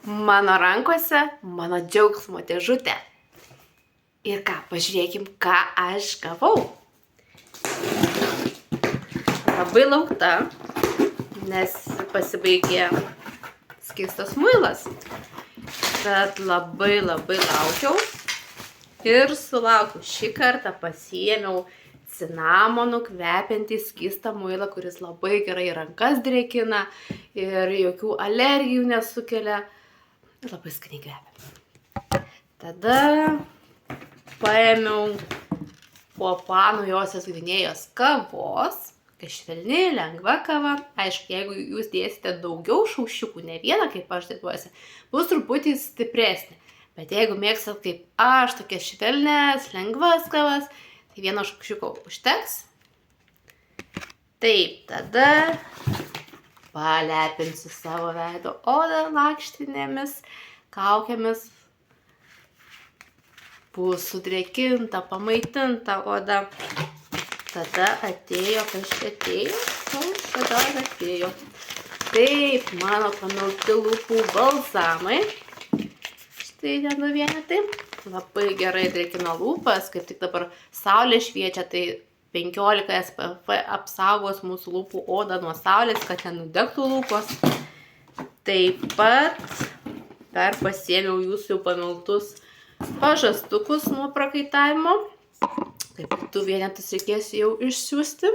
Mano rankose mano džiaugsmo dėžutė. Ir ką, pažiūrėkim, ką aš gavau. Labai laukta, nes pasibaigė skystas muilas. Tad labai laukiau ir sulaukiau. Šį kartą pasiėmiau cinamonų kvepiantį skystą muilą, kuris labai gerai rankas drėkina ir jokių alergijų nesukelia. Labai skaniai kvepia. Tada paėmiau Papua Naujosios Gvinėjos kavos. Švelni, lengva kava. Aišku, jeigu jūs dėsite daugiau šaušiukų, ne vieną, kaip aš dėtuosi, bus truputį stipresnė. Bet jeigu mėgstat kaip aš, tokias švelnes, lengvas kavas, tai vieno šaušiuko užteks. Taip, tada palepinsiu savo veido odą lakštinėmis, kaukėmis. Bus sudrėkinta, pamaitinta oda. Tada atėjo, atėjo. Taip, mano pamilti lūpų balzamai. Štai vienu vienetai. Labai gerai drėkina lūpas, kaip tik dabar saulė šviečia, tai 15 SPF apsaugos mūsų lūpų odą nuo saulės, kad nenudegtų lūpos. Taip pat dar pasiėmiau jūsų pamiltus pažastukus nuo prakaitavimo. Taip, tų vienetus reikės jau išsiųsti.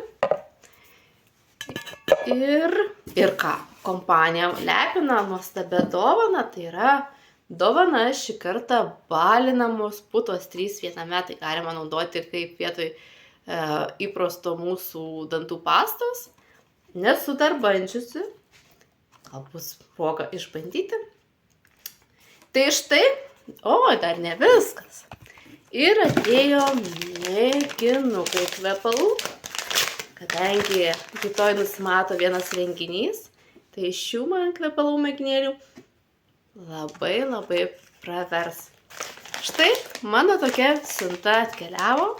Ir ką? Kompanija lepina nuostabia dovana, tai yra dovana šį kartą balinamos putos 3 viename, tai galima naudoti kaip vietoj įprasto mūsų dantų pastos. Nesu dar bandžiusi, gal bus proga išbandyti. Tai štai, dar ne viskas. Ir atėjo mėginukų kvepalų, kadangi rytoj nusimato vienas renginys, tai šių man kvepalų mėginėlių labai pravers. Štai mano tokia siunta atkeliavo.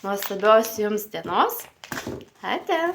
Nuostabios jums dienos. Ate.